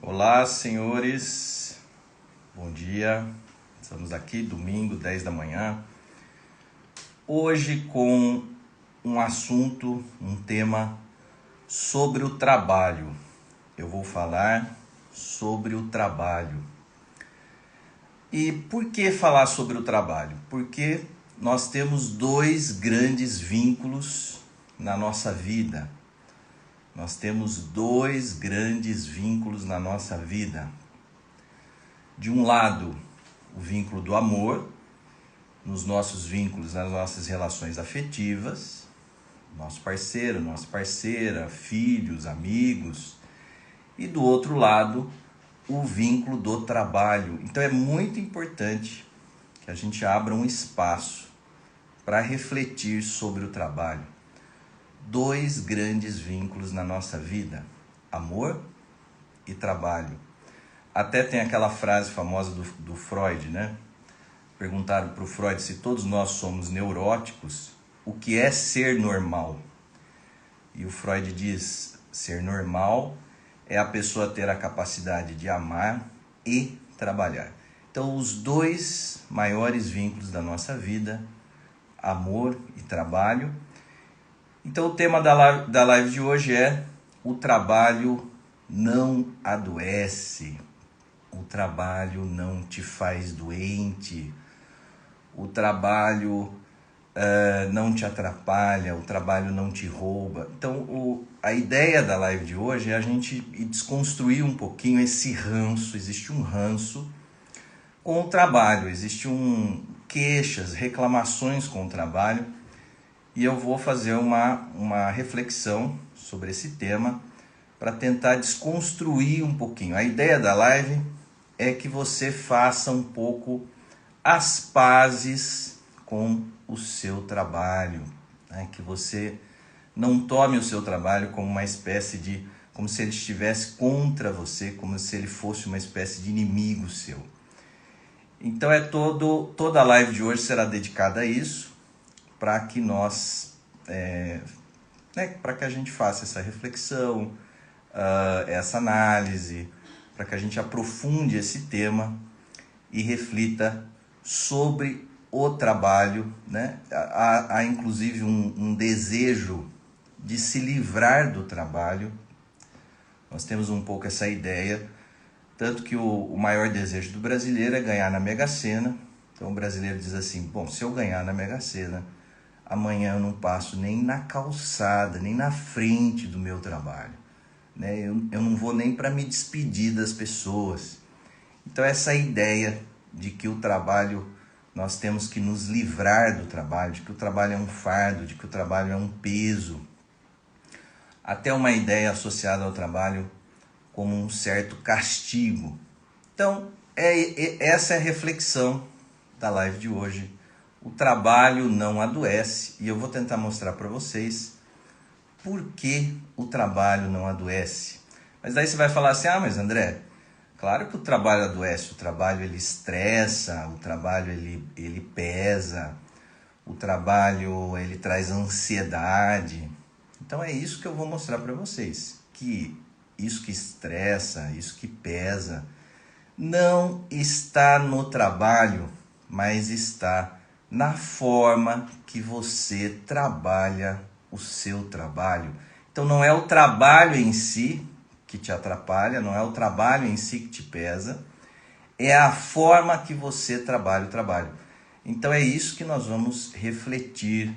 Olá, senhores. Bom dia. Estamos aqui, domingo, 10 da manhã. Hoje com um assunto, um tema sobre o trabalho. Eu vou falar sobre o trabalho. E por que falar sobre o trabalho? Porque nós temos dois grandes vínculos na nossa vida. Nós temos dois grandes vínculos na nossa vida. De um lado, o vínculo do amor, nos nossos vínculos, nas nossas relações afetivas, nosso parceiro, nossa parceira, filhos, amigos. E do outro lado, o vínculo do trabalho. Então é muito importante que a gente abra um espaço para refletir sobre o trabalho. Dois grandes vínculos na nossa vida, amor e trabalho. Até tem aquela frase famosa do Freud, né? Perguntaram para o Freud se todos nós somos neuróticos, o que é ser normal? E o Freud diz, ser normal é a pessoa ter a capacidade de amar e trabalhar. Então, os dois maiores vínculos da nossa vida, amor e trabalho. Então o tema da live de hoje é: o trabalho não adoece, o trabalho não te faz doente, o trabalho não te atrapalha, o trabalho não te rouba. Então a ideia da live de hoje é a gente desconstruir um pouquinho esse ranço. Existe um ranço com o trabalho, existe queixas, reclamações com o trabalho. E eu vou fazer uma reflexão sobre esse tema para tentar desconstruir um pouquinho. A ideia da live é que você faça um pouco as pazes com o seu trabalho, né? Que você não tome o seu trabalho como uma espécie de, como se ele estivesse contra você, como se ele fosse uma espécie de inimigo seu. Então toda a live de hoje será dedicada a isso, para que nós, para que a gente faça essa reflexão, essa análise, para que a gente aprofunde esse tema e reflita sobre o trabalho, né? Há inclusive um desejo de se livrar do trabalho. Nós temos um pouco essa ideia, tanto que o maior desejo do brasileiro é ganhar na Mega Sena. Então o brasileiro diz assim: bom, se eu ganhar na Mega Sena, amanhã eu não passo nem na calçada, nem na frente do meu trabalho, né? Eu não vou nem para me despedir das pessoas. Então essa ideia de que o trabalho, nós temos que nos livrar do trabalho, de que o trabalho é um fardo, de que o trabalho é um peso, até uma ideia associada ao trabalho como um certo castigo. Então essa é a reflexão da live de hoje. O trabalho não adoece, e eu vou tentar mostrar para vocês por que o trabalho não adoece. Mas daí você vai falar assim: mas André, claro que o trabalho adoece, o trabalho ele estressa, o trabalho ele pesa, o trabalho ele traz ansiedade. Então é isso que eu vou mostrar para vocês, que isso que estressa, isso que pesa, não está no trabalho, mas está na forma que você trabalha o seu trabalho. Então não é o trabalho em si que te atrapalha, não é o trabalho em si que te pesa, é a forma que você trabalha o trabalho. Então é isso que nós vamos refletir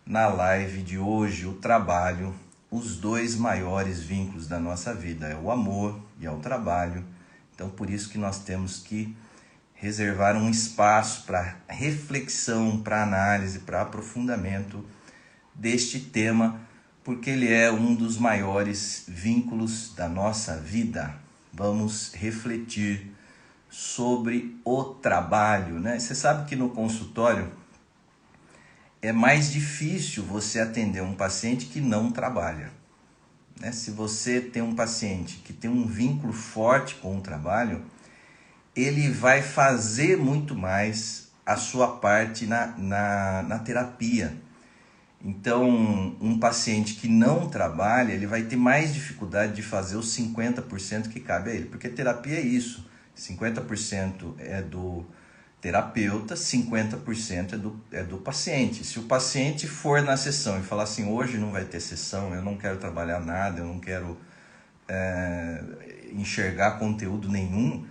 na live de hoje: o trabalho, os dois maiores vínculos da nossa vida, é o amor e é o trabalho. Então por isso que nós temos que reservar um espaço para reflexão, para análise, para aprofundamento deste tema, porque ele é um dos maiores vínculos da nossa vida. Vamos refletir sobre o trabalho, né? Você sabe que no consultório é mais difícil você atender um paciente que não trabalha, né? Se você tem um paciente que tem um vínculo forte com o trabalho, ele vai fazer muito mais a sua parte na terapia. Então, um paciente que não trabalha, ele vai ter mais dificuldade de fazer os 50% que cabe a ele, porque terapia é isso, 50% é do terapeuta, 50% é do paciente. Se o paciente for na sessão e falar assim, hoje não vai ter sessão, eu não quero trabalhar nada, eu não quero enxergar conteúdo nenhum,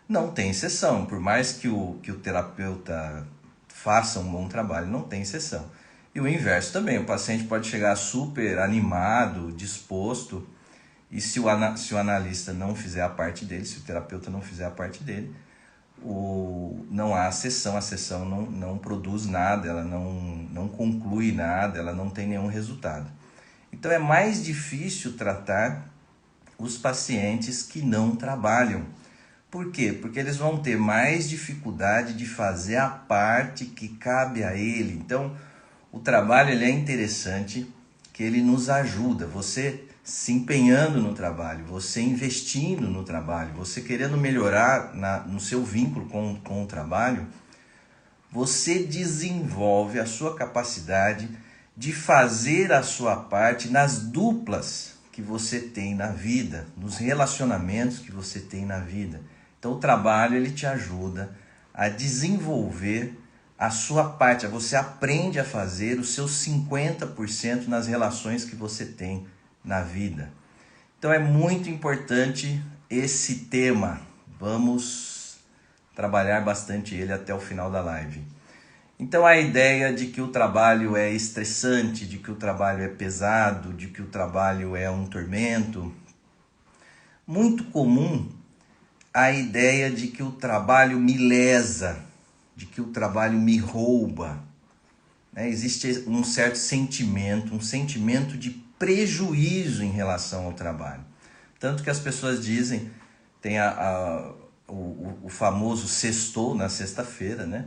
não tem sessão. Por mais que o terapeuta faça um bom trabalho, não tem sessão. E o inverso também, o paciente pode chegar super animado, disposto, e se o analista não fizer a parte dele, se o terapeuta não fizer a parte dele, não há a sessão não produz nada, ela não conclui nada, ela não tem nenhum resultado. Então é mais difícil tratar os pacientes que não trabalham. Por quê? Porque eles vão ter mais dificuldade de fazer a parte que cabe a ele. Então, o trabalho ele é interessante, que ele nos ajuda. Você se empenhando no trabalho, você investindo no trabalho, você querendo melhorar no seu vínculo com o trabalho, você desenvolve a sua capacidade de fazer a sua parte nas duplas que você tem na vida, nos relacionamentos que você tem na vida. Então o trabalho ele te ajuda a desenvolver a sua parte, você aprende a fazer os seus 50% nas relações que você tem na vida. Então é muito importante esse tema, vamos trabalhar bastante ele até o final da live. Então a ideia de que o trabalho é estressante, de que o trabalho é pesado, de que o trabalho é um tormento, muito comum a ideia de que o trabalho me lesa, de que o trabalho me rouba. Existe um certo sentimento, um sentimento de prejuízo em relação ao trabalho. Tanto que as pessoas dizem, tem o famoso sextou na sexta-feira, né?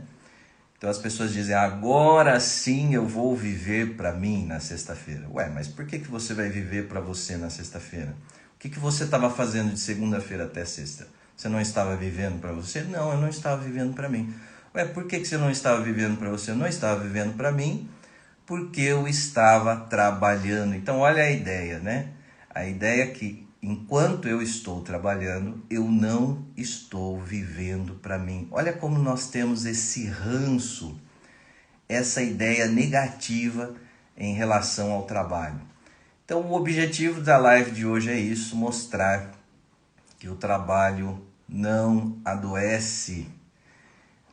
Então as pessoas dizem, agora sim eu vou viver para mim na sexta-feira. Ué, mas por que você vai viver para você na sexta-feira? O que você estava fazendo de segunda-feira até sexta? Você não estava vivendo para você? Não, eu não estava vivendo para mim. Ué, por que você não estava vivendo para você? Eu não estava vivendo para mim porque eu estava trabalhando. Então olha a ideia, né? A ideia é que enquanto eu estou trabalhando, eu não estou vivendo para mim. Olha como nós temos esse ranço, essa ideia negativa em relação ao trabalho. Então o objetivo da live de hoje é isso, mostrar que o trabalho não adoece.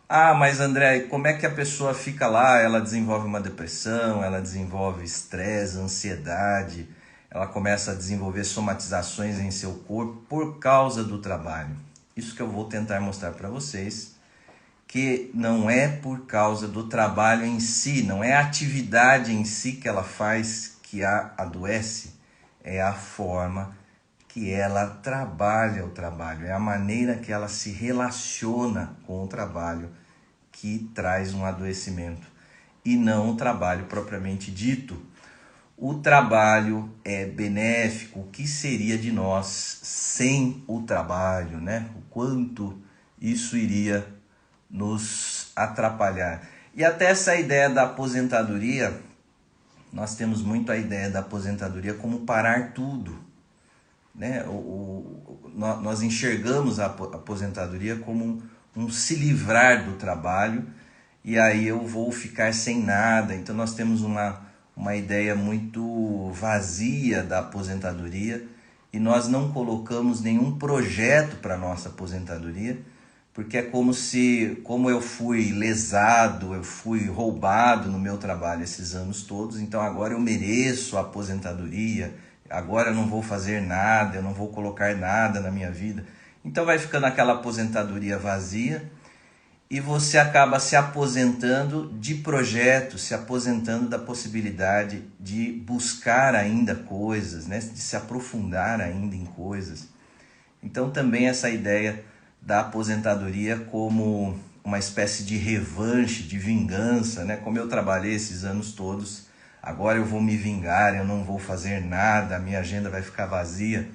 Ah, mas André, como é que a pessoa fica lá? Ela desenvolve uma depressão, ela desenvolve estresse, ansiedade, ela começa a desenvolver somatizações em seu corpo por causa do trabalho. Isso que eu vou tentar mostrar para vocês, que não é por causa do trabalho em si, não é a atividade em si que ela faz que a adoece, é a forma que ela trabalha o trabalho, é a maneira que ela se relaciona com o trabalho que traz um adoecimento, e não o trabalho propriamente dito. O trabalho é benéfico, o que seria de nós sem o trabalho, né? O quanto isso iria nos atrapalhar. E até essa ideia da aposentadoria, nós temos muito a ideia da aposentadoria como parar tudo. Né? Nós enxergamos a aposentadoria como um se livrar do trabalho e aí eu vou ficar sem nada. Então nós temos uma ideia muito vazia da aposentadoria e nós não colocamos nenhum projeto para a nossa aposentadoria, porque é como eu fui lesado, eu fui roubado no meu trabalho esses anos todos, então agora eu mereço a aposentadoria. Agora eu não vou fazer nada, eu não vou colocar nada na minha vida. Então vai ficando aquela aposentadoria vazia e você acaba se aposentando de projetos, se aposentando da possibilidade de buscar ainda coisas, né? De se aprofundar ainda em coisas. Então também essa ideia da aposentadoria como uma espécie de revanche, de vingança, né? Como eu trabalhei esses anos todos, agora eu vou me vingar, eu não vou fazer nada, a minha agenda vai ficar vazia.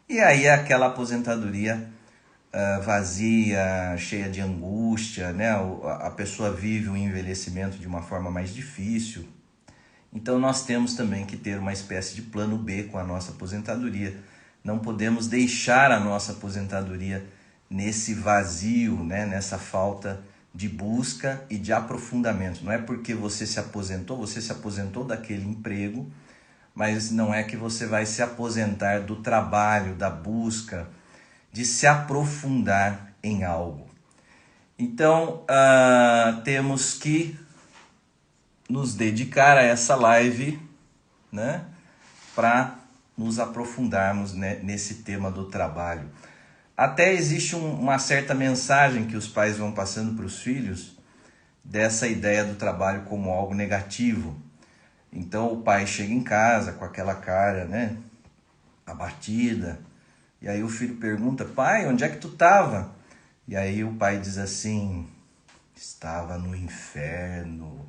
E aí é aquela aposentadoria vazia, cheia de angústia, né? A pessoa vive o envelhecimento de uma forma mais difícil. Então nós temos também que ter uma espécie de plano B com a nossa aposentadoria. Não podemos deixar a nossa aposentadoria nesse vazio, né? Nessa falta de busca e de aprofundamento. Não é porque você se aposentou daquele emprego, mas não é que você vai se aposentar do trabalho, da busca, de se aprofundar em algo. Então, temos que nos dedicar a essa live, né, para nos aprofundarmos, né, nesse tema do trabalho. Até existe uma certa mensagem que os pais vão passando para os filhos dessa ideia do trabalho como algo negativo. Então o pai chega em casa com aquela cara, né, abatida, e aí o filho pergunta: pai, onde é que tu estava? E aí o pai diz assim: estava no inferno.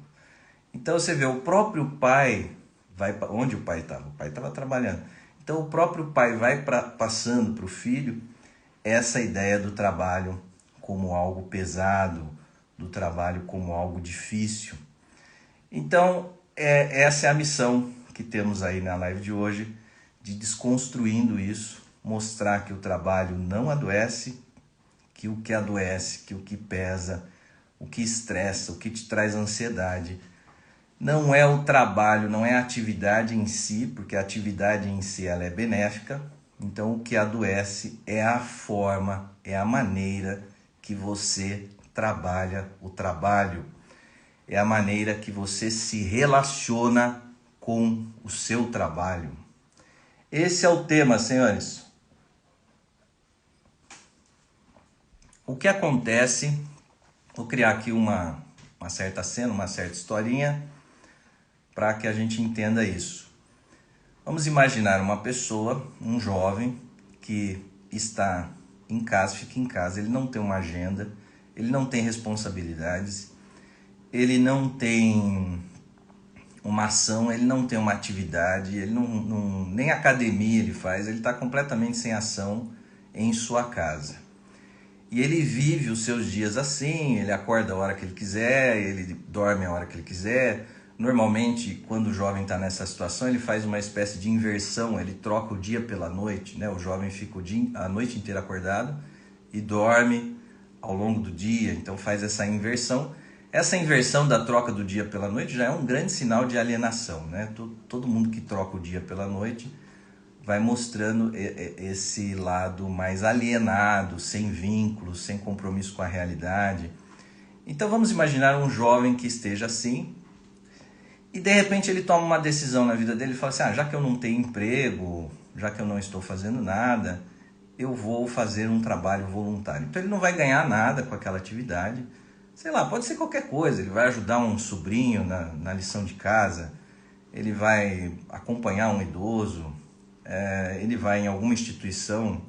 Então você vê, o próprio pai vai para onde o pai estava? O pai estava trabalhando. Então o próprio pai vai passando para o filho essa ideia do trabalho como algo pesado, do trabalho como algo difícil. Então essa é a missão que temos aí na live de hoje, de desconstruindo isso, mostrar que o trabalho não adoece, que o que adoece, que o que pesa, o que estressa, o que te traz ansiedade, não é o trabalho, não é a atividade em si, porque a atividade em si ela é benéfica. Então o que adoece é a forma, é a maneira que você trabalha o trabalho, é a maneira que você se relaciona com o seu trabalho. Esse é o tema, senhores. O que acontece, vou criar aqui uma certa cena, uma certa historinha, para que a gente entenda isso. Vamos imaginar uma pessoa, um jovem, que está em casa, fica em casa, ele não tem uma agenda, ele não tem responsabilidades, ele não tem uma ação, ele não tem uma atividade, ele nem academia ele faz, ele está completamente sem ação em sua casa. E ele vive os seus dias assim, ele acorda a hora que ele quiser, ele dorme a hora que ele quiser. Normalmente, quando o jovem está nessa situação, ele faz uma espécie de inversão, ele troca o dia pela noite, né? O jovem fica a noite inteira acordado e dorme ao longo do dia, então faz essa inversão. Essa inversão da troca do dia pela noite já é um grande sinal de alienação, né? Todo mundo que troca o dia pela noite vai mostrando esse lado mais alienado, sem vínculos, sem compromisso com a realidade. Então vamos imaginar um jovem que esteja assim, e de repente ele toma uma decisão na vida dele e fala assim: já que eu não tenho emprego, já que eu não estou fazendo nada, eu vou fazer um trabalho voluntário. Então ele não vai ganhar nada com aquela atividade, sei lá, pode ser qualquer coisa, ele vai ajudar um sobrinho na lição de casa, ele vai acompanhar um idoso, ele vai em alguma instituição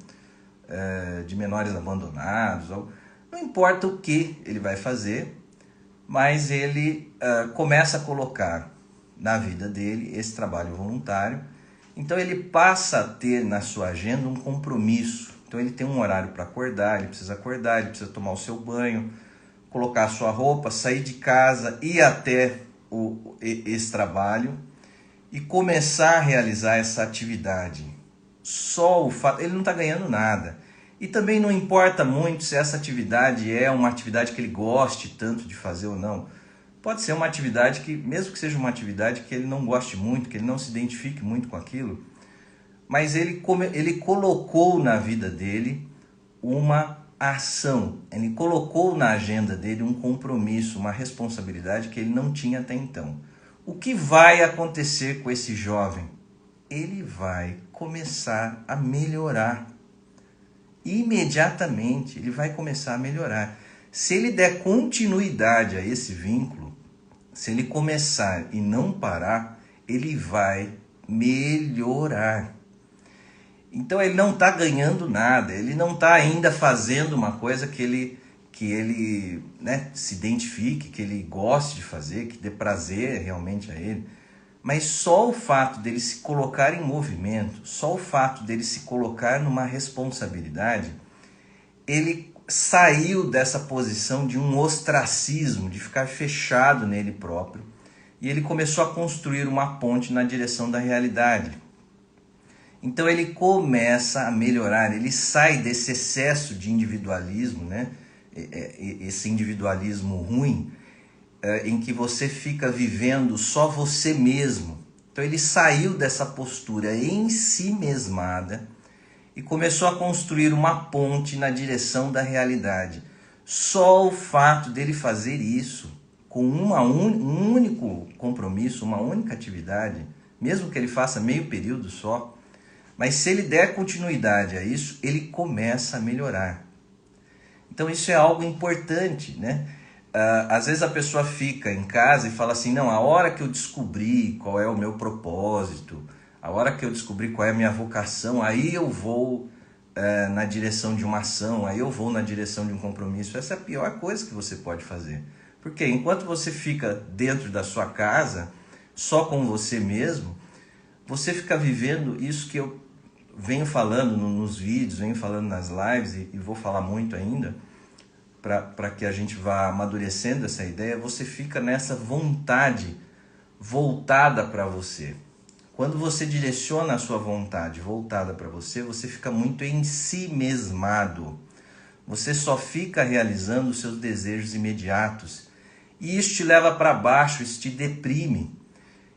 de menores abandonados, não importa o que ele vai fazer, mas ele começa a colocar na vida dele esse trabalho voluntário. Então ele passa a ter na sua agenda um compromisso. Então ele tem um horário para acordar, ele precisa tomar o seu banho, colocar a sua roupa, sair de casa, ir até esse trabalho e começar a realizar essa atividade. Só o fato, ele não está ganhando nada. E também não importa muito se essa atividade é uma atividade que ele goste tanto de fazer ou não. Pode ser uma atividade que, mesmo que seja uma atividade que ele não goste muito, que ele não se identifique muito com aquilo, mas ele colocou na vida dele uma ação, ele colocou na agenda dele um compromisso, uma responsabilidade que ele não tinha até então. O que vai acontecer com esse jovem? Ele vai começar a melhorar. Imediatamente ele vai começar a melhorar. Se ele der continuidade a esse vínculo, se ele começar e não parar, ele vai melhorar. Então ele não está ganhando nada, ele não está ainda fazendo uma coisa que ele né, se identifique, que ele goste de fazer, que dê prazer realmente a ele. Mas só o fato dele se colocar em movimento, só o fato dele se colocar numa responsabilidade, ele saiu dessa posição de um ostracismo, de ficar fechado nele próprio, e ele começou a construir uma ponte na direção da realidade. Então ele começa a melhorar, ele sai desse excesso de individualismo, né? Esse individualismo ruim, em que você fica vivendo só você mesmo. Então ele saiu dessa postura em si mesmada e começou a construir uma ponte na direção da realidade. Só o fato dele fazer isso com um único compromisso, uma única atividade, mesmo que ele faça meio período só, mas se ele der continuidade a isso, ele começa a melhorar. Então isso é algo importante, né? Às vezes a pessoa fica em casa e fala assim, não, a hora que eu descobri qual é o meu propósito, a hora que eu descobri qual é a minha vocação, aí eu vou na direção de uma ação, aí eu vou na direção de um compromisso. Essa é a pior coisa que você pode fazer. Porque enquanto você fica dentro da sua casa, só com você mesmo, você fica vivendo isso que eu venho falando nos vídeos, venho falando nas lives e vou falar muito ainda, para que a gente vá amadurecendo essa ideia. Você fica nessa vontade voltada para você. Quando você direciona a sua vontade voltada para você, você fica muito em si mesmado. Você só fica realizando os seus desejos imediatos. E isso te leva para baixo, isso te deprime.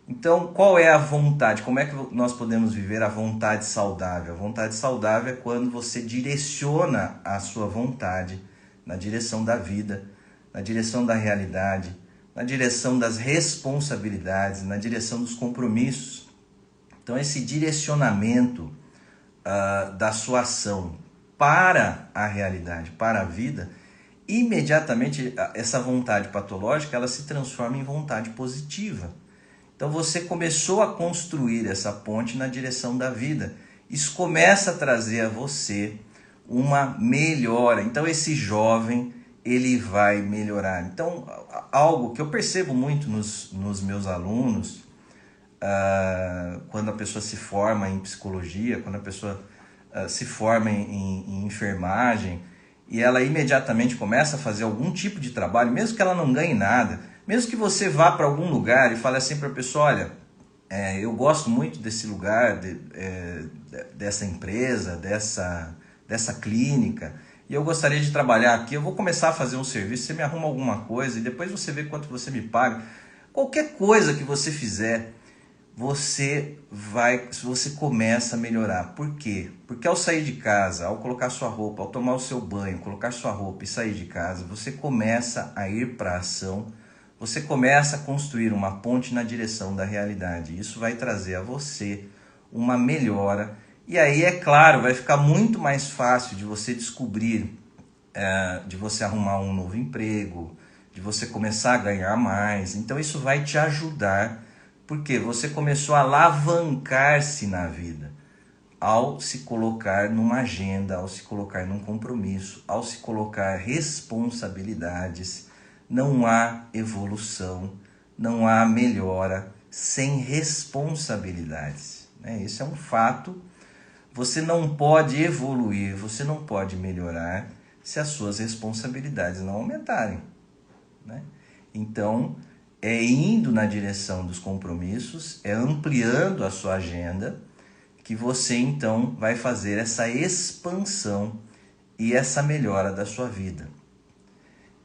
Então, qual é a vontade? Como é que nós podemos viver a vontade saudável? A vontade saudável é quando você direciona a sua vontade na direção da vida, na direção da realidade, na direção das responsabilidades, na direção dos compromissos. Então, esse direcionamento da sua ação para a realidade, para a vida, imediatamente essa vontade patológica ela se transforma em vontade positiva. Então você começou a construir essa ponte na direção da vida. Isso começa a trazer a você uma melhora. Então esse jovem, ele vai melhorar. Então algo que eu percebo muito nos meus alunos, quando a pessoa se forma em psicologia, quando a pessoa se forma em enfermagem, e ela imediatamente começa a fazer algum tipo de trabalho, mesmo que ela não ganhe nada, mesmo que você vá para algum lugar e fale assim para a pessoa, olha, eu gosto muito desse lugar, dessa empresa, dessa clínica, e eu gostaria de trabalhar aqui, eu vou começar a fazer um serviço, você me arruma alguma coisa e depois você vê quanto você me paga. Qualquer coisa que você fizer, você começa a melhorar. Por quê? Porque ao sair de casa, ao colocar sua roupa, ao tomar o seu banho, colocar sua roupa e sair de casa, você começa a ir para a ação, você começa a construir uma ponte na direção da realidade. Isso vai trazer a você uma melhora. E aí, é claro, vai ficar muito mais fácil de você descobrir, de você arrumar um novo emprego, de você começar a ganhar mais. Então isso vai te ajudar, porque você começou a alavancar-se na vida ao se colocar numa agenda, ao se colocar num compromisso, ao se colocar responsabilidades. Não há evolução, não há melhora sem responsabilidades, né? Isso é um fato. Você não pode evoluir, você não pode melhorar se as suas responsabilidades não aumentarem, né? Então, é indo na direção dos compromissos, é ampliando a sua agenda, que você então vai fazer essa expansão e essa melhora da sua vida.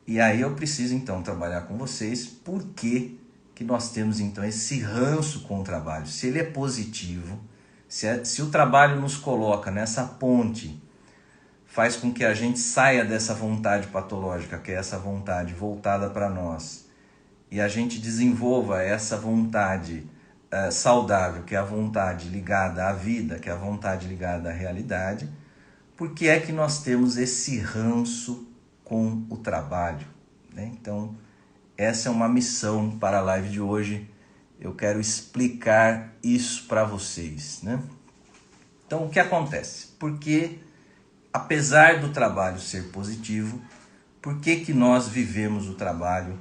E aí eu preciso então trabalhar com vocês por que nós temos então esse ranço com o trabalho. Se ele é positivo, se o trabalho nos coloca nessa ponte, faz com que a gente saia dessa vontade patológica, que é essa vontade voltada para nós, e a gente desenvolva essa vontade saudável, que é a vontade ligada à vida, que é a vontade ligada à realidade. Por que é que nós temos esse ranço com o trabalho, né? Então, essa é uma missão para a live de hoje. Eu quero explicar isso para vocês, né? Então, o que acontece? Porque, apesar do trabalho ser positivo, por que nós vivemos o trabalho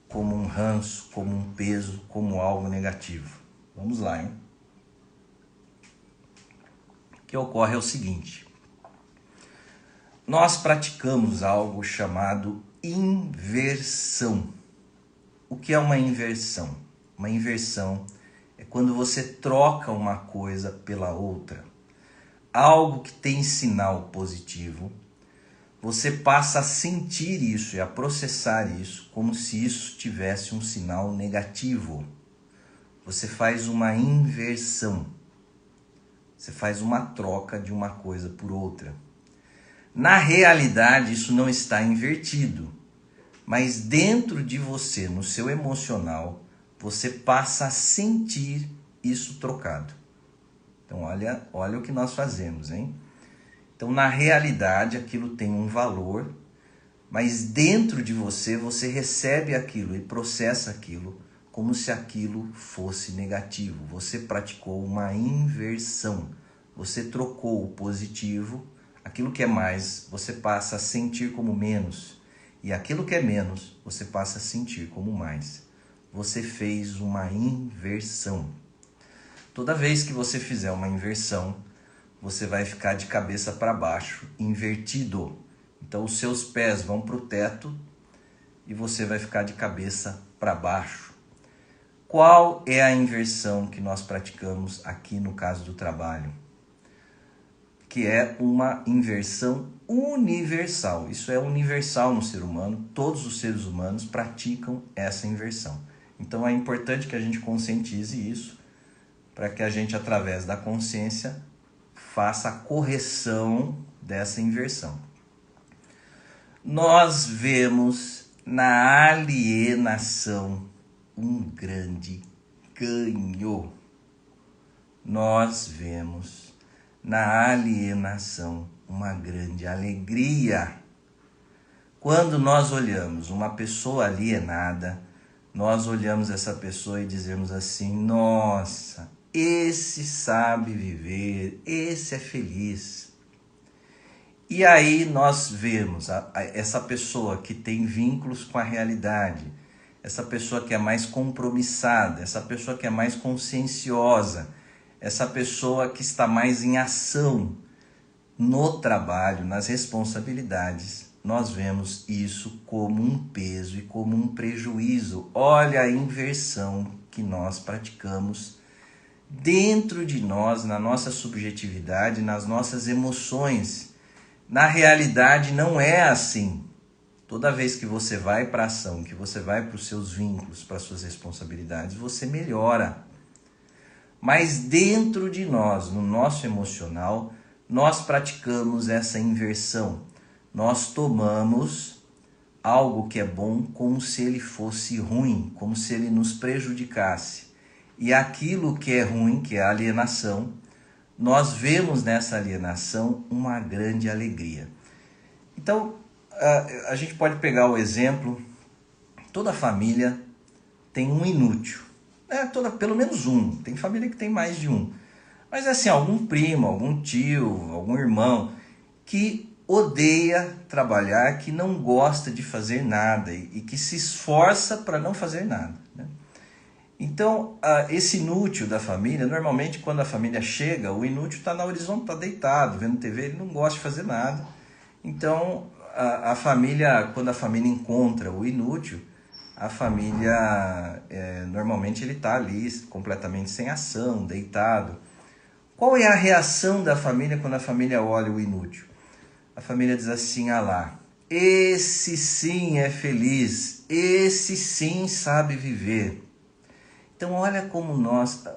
como um ranço, como um peso, como algo negativo? Vamos lá, hein? O que ocorre é o seguinte: nós praticamos algo chamado inversão. O que é uma inversão? Uma inversão é quando você troca uma coisa pela outra. Algo que tem sinal positivo, você passa a sentir isso e a processar isso como se isso tivesse um sinal negativo. Você faz uma inversão. Você faz uma troca de uma coisa por outra. Na realidade, isso não está invertido, mas dentro de você, no seu emocional, você passa a sentir isso trocado. Então, olha o que nós fazemos, hein? Então, na realidade, aquilo tem um valor, mas dentro de você, você recebe aquilo e processa aquilo como se aquilo fosse negativo. Você praticou uma inversão. Você trocou o positivo, aquilo que é mais, você passa a sentir como menos. E aquilo que é menos, você passa a sentir como mais. Você fez uma inversão. Toda vez que você fizer uma inversão, você vai ficar de cabeça para baixo, invertido. Então os seus pés vão para o teto e você vai ficar de cabeça para baixo. Qual é a inversão que nós praticamos aqui no caso do trabalho? Que é uma inversão universal. Isso é universal no ser humano, todos os seres humanos praticam essa inversão. Então é importante que a gente conscientize isso, para que a gente, através da consciência, faça a correção dessa inversão. Nós vemos na alienação um grande ganho. Nós vemos na alienação uma grande alegria. Quando nós olhamos uma pessoa alienada, nós olhamos essa pessoa e dizemos assim: nossa, esse sabe viver, esse é feliz. E aí nós vemos essa pessoa que tem vínculos com a realidade, essa pessoa que é mais compromissada, essa pessoa que é mais conscienciosa, essa pessoa que está mais em ação no trabalho, nas responsabilidades. Nós vemos isso como um peso e como um prejuízo. Olha a inversão que nós praticamos dentro de nós, na nossa subjetividade, nas nossas emoções. Na realidade não é assim. Toda vez que você vai para a ação, que você vai para os seus vínculos, para as suas responsabilidades, você melhora. Mas dentro de nós, no nosso emocional, nós praticamos essa inversão. Nós tomamos algo que é bom como se ele fosse ruim, como se ele nos prejudicasse. E aquilo que é ruim, que é a alienação, nós vemos nessa alienação uma grande alegria. Então, a gente pode pegar o exemplo, toda família tem um inútil, pelo menos um, tem família que tem mais de um. Mas assim, algum primo, algum tio, algum irmão que odeia trabalhar, que não gosta de fazer nada e que se esforça para não fazer nada, né? Então, esse inútil da família, normalmente quando a família chega, o inútil está na horizonte, está deitado, vendo TV, ele não gosta de fazer nada. Então, a família, quando a família encontra o inútil, a família, normalmente ele está ali completamente sem ação, deitado. Qual é a reação da família quando a família olha o inútil? A família diz assim: ah lá, esse sim é feliz, esse sim sabe viver. Então olha como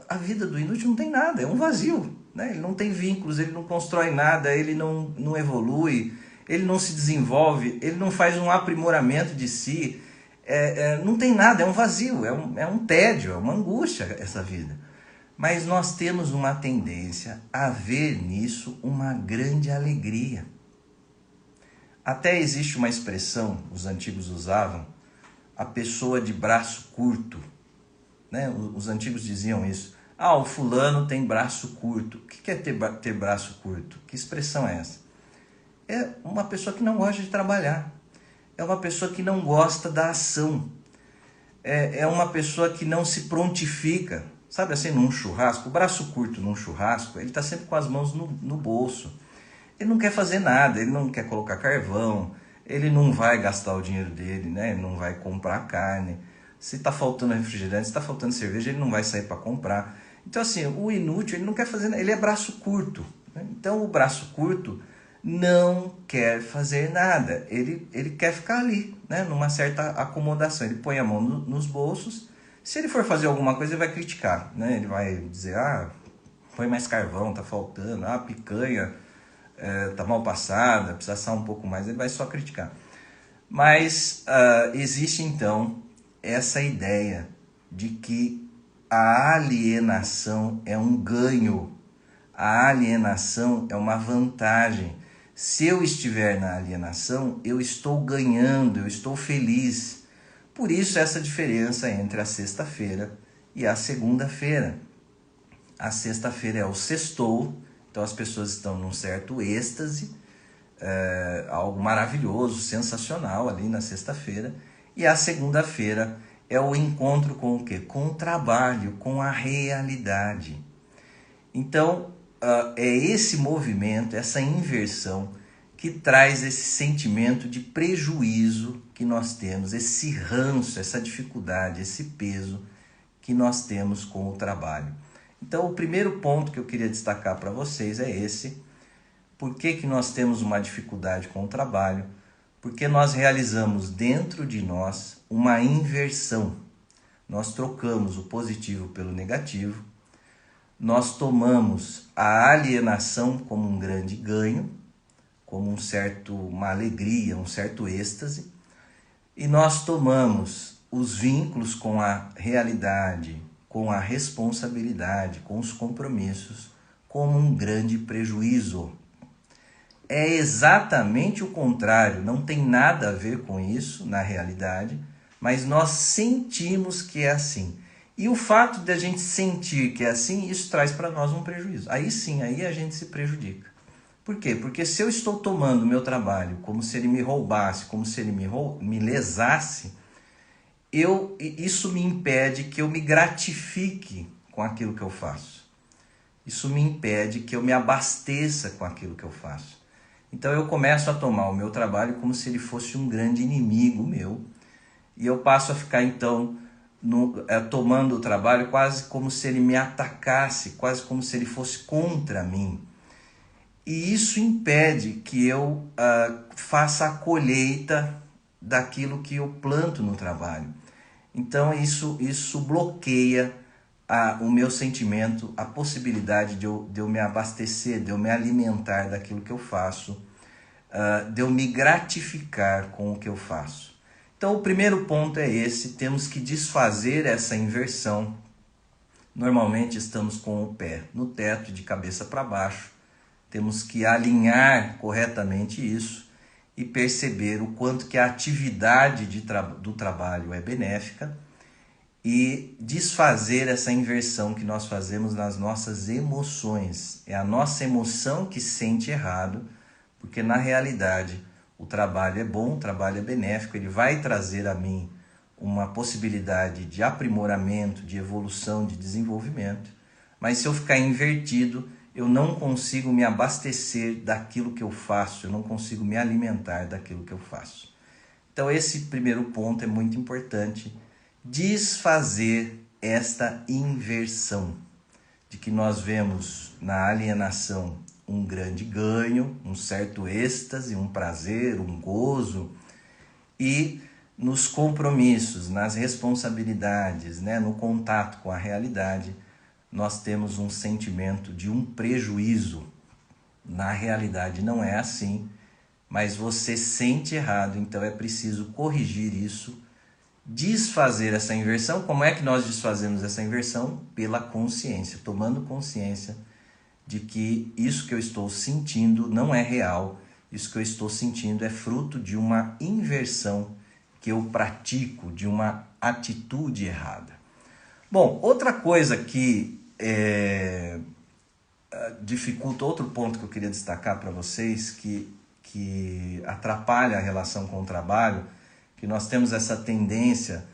a vida do inútil não tem nada, é um vazio, né? Ele não tem vínculos, ele não constrói nada, ele não evolui, ele não se desenvolve, ele não faz um aprimoramento de si, não tem nada, é um vazio, é um tédio, é uma angústia essa vida. Mas nós temos uma tendência a ver nisso uma grande alegria. Até existe uma expressão, os antigos usavam, a pessoa de braço curto, né? Os antigos diziam isso. O fulano tem braço curto. O que é ter braço curto? Que expressão é essa? É uma pessoa que não gosta de trabalhar. É uma pessoa que não gosta da ação. É uma pessoa que não se prontifica. Sabe assim, num churrasco, o braço curto num churrasco, ele está sempre com as mãos no bolso. Ele não quer fazer nada, ele não quer colocar carvão, ele não vai gastar o dinheiro dele, né? Ele não vai comprar carne. se está faltando refrigerante, se está faltando cerveja, ele não vai sair para comprar. Então assim, o inútil, ele não quer fazer nada, ele é braço curto, né? Então o braço curto não quer fazer nada, ele quer ficar ali, né? Numa certa acomodação, ele põe a mão nos bolsos. Se ele for fazer alguma coisa, ele vai criticar, né? Ele vai dizer, põe mais carvão, tá faltando, a picanha tá mal passada, precisa assar um pouco mais, ele vai só criticar. Mas existe então essa ideia de que a alienação é um ganho, a alienação é uma vantagem. Se eu estiver na alienação, eu estou ganhando, eu estou feliz. Por isso essa diferença entre a sexta-feira e a segunda-feira. A sexta-feira é o sextou, então as pessoas estão num certo êxtase, algo maravilhoso, sensacional ali na sexta-feira. E a segunda-feira é o encontro com o quê? Com o trabalho, com a realidade. Então, é esse movimento, essa inversão que traz esse sentimento de prejuízo que nós temos, esse ranço, essa dificuldade, esse peso que nós temos com o trabalho. Então, o primeiro ponto que eu queria destacar para vocês é esse. Por que nós temos uma dificuldade com o trabalho? Porque nós realizamos dentro de nós uma inversão. Nós trocamos o positivo pelo negativo, nós tomamos a alienação como um grande ganho, como uma alegria, um certo êxtase, e nós tomamos os vínculos com a realidade, com a responsabilidade, com os compromissos, como um grande prejuízo. É exatamente o contrário, não tem nada a ver com isso na realidade, mas nós sentimos que é assim. E o fato de a gente sentir que é assim, isso traz para nós um prejuízo. Aí sim, aí a gente se prejudica. Por quê? Porque se eu estou tomando o meu trabalho como se ele me roubasse, como se ele me lesasse, isso me impede que eu me gratifique com aquilo que eu faço. Isso me impede que eu me abasteça com aquilo que eu faço. Então eu começo a tomar o meu trabalho como se ele fosse um grande inimigo meu. E eu passo a ficar então tomando o trabalho quase como se ele me atacasse, quase como se ele fosse contra mim. E isso impede que eu faça a colheita daquilo que eu planto no trabalho. Então isso bloqueia o meu sentimento, a possibilidade de eu me abastecer, de eu me alimentar daquilo que eu faço, de eu me gratificar com o que eu faço. Então o primeiro ponto é esse, temos que desfazer essa inversão. Normalmente estamos com o pé no teto, de cabeça para baixo. Temos que alinhar corretamente isso e perceber o quanto que a atividade do trabalho é benéfica e desfazer essa inversão que nós fazemos nas nossas emoções. É a nossa emoção que sente errado, porque na realidade o trabalho é bom, o trabalho é benéfico, ele vai trazer a mim uma possibilidade de aprimoramento, de evolução, de desenvolvimento. Mas se eu ficar invertido, eu não consigo me abastecer daquilo que eu faço, eu não consigo me alimentar daquilo que eu faço. Então esse primeiro ponto é muito importante, desfazer esta inversão, de que nós vemos na alienação um grande ganho, um certo êxtase, um prazer, um gozo, e nos compromissos, nas responsabilidades, no contato com a realidade, nós temos um sentimento de um prejuízo. Na realidade não é assim, mas você sente errado, então é preciso corrigir isso, desfazer essa inversão. Como é que nós desfazemos essa inversão? Pela consciência, tomando consciência de que isso que eu estou sentindo não é real, isso que eu estou sentindo é fruto de uma inversão que eu pratico, de uma atitude errada. Bom, outra coisa que dificulta, outro ponto que eu queria destacar para vocês, que atrapalha a relação com o trabalho, que nós temos essa tendência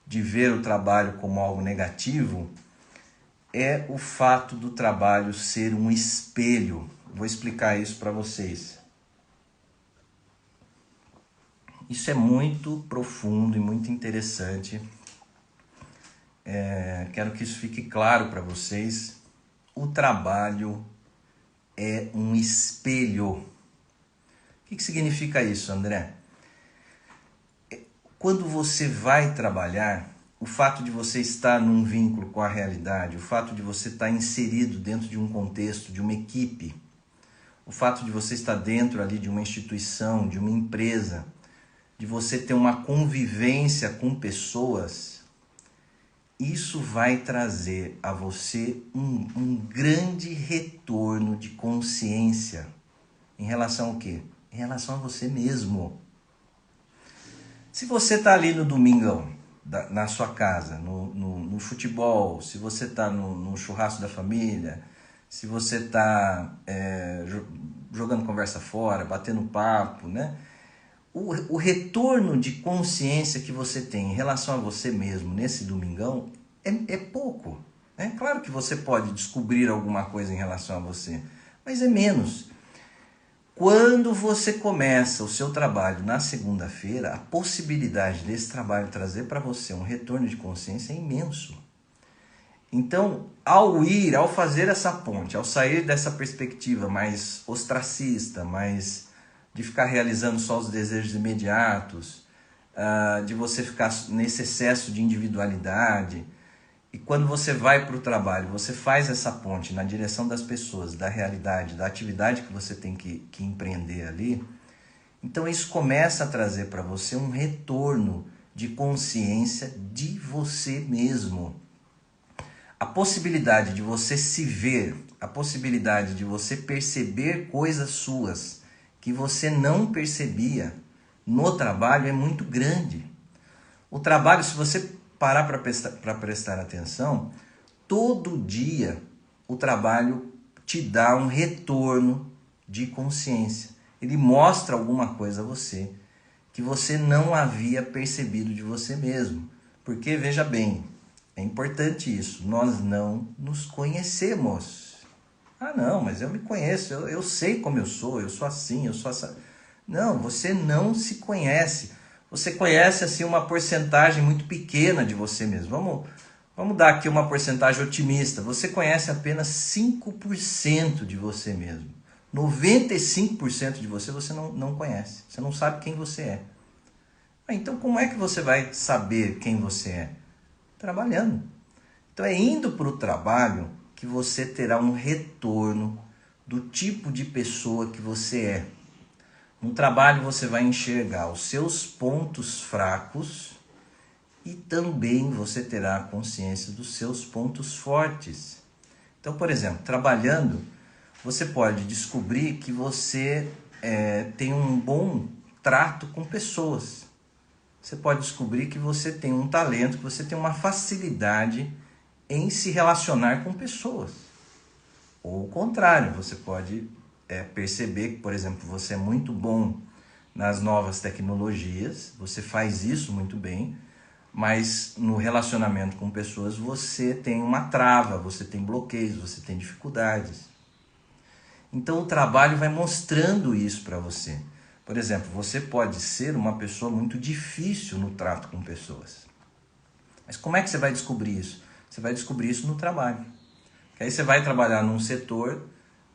de ver o trabalho como algo negativo, é o fato do trabalho ser um espelho. Vou explicar isso para vocês. Isso é muito profundo e muito interessante, quero que isso fique claro para vocês. O trabalho é um espelho. O que significa isso, André? Quando você vai trabalhar, o fato de você estar num vínculo com a realidade, o fato de você estar inserido dentro de um contexto, de uma equipe, o fato de você estar dentro ali de uma instituição, de uma empresa, de você ter uma convivência com pessoas, isso vai trazer a você um grande retorno de consciência. Em relação ao quê? Em relação a você mesmo. Se você está ali no domingão, na sua casa, no futebol, se você está no churrasco da família, se você está jogando conversa fora, batendo papo, né? O retorno de consciência que você tem em relação a você mesmo nesse domingão é pouco. É claro que você pode descobrir alguma coisa em relação a você, mas é menos. Quando você começa o seu trabalho na segunda-feira, a possibilidade desse trabalho trazer para você um retorno de consciência é imenso. Então, ao fazer essa ponte, ao sair dessa perspectiva mais ostracista, mais de ficar realizando só os desejos imediatos, de você ficar nesse excesso de individualidade, e quando você vai para o trabalho, você faz essa ponte na direção das pessoas, da realidade, da atividade que você tem que empreender ali, então isso começa a trazer para você um retorno de consciência de você mesmo. A possibilidade de você se ver, a possibilidade de você perceber coisas suas que você não percebia no trabalho é muito grande. O trabalho, se você parar para prestar atenção, todo dia o trabalho te dá um retorno de consciência. Ele mostra alguma coisa a você que você não havia percebido de você mesmo. Porque, veja bem, é importante isso, nós não nos conhecemos. Ah, não, mas eu me conheço, eu sei como eu sou assim, eu sou essa... Não, você não se conhece. Você conhece assim uma porcentagem muito pequena de você mesmo. Vamos dar aqui uma porcentagem otimista. Você conhece apenas 5% de você mesmo. 95% de você não conhece. Você não sabe quem você é. Então como é que você vai saber quem você é? Trabalhando. Então é indo para o trabalho que você terá um retorno do tipo de pessoa que você é. No trabalho você vai enxergar os seus pontos fracos e também você terá consciência dos seus pontos fortes. Então, por exemplo, trabalhando, você pode descobrir que você tem um bom trato com pessoas. Você pode descobrir que você tem um talento, que você tem uma facilidade em se relacionar com pessoas. Ou o contrário, você pode perceber que, por exemplo, você é muito bom nas novas tecnologias, você faz isso muito bem, mas no relacionamento com pessoas você tem uma trava, você tem bloqueios, você tem dificuldades. Então o trabalho vai mostrando isso para você. Por exemplo, você pode ser uma pessoa muito difícil no trato com pessoas. Mas como é que você vai descobrir isso? Você vai descobrir isso no trabalho. Porque aí você vai trabalhar num setor,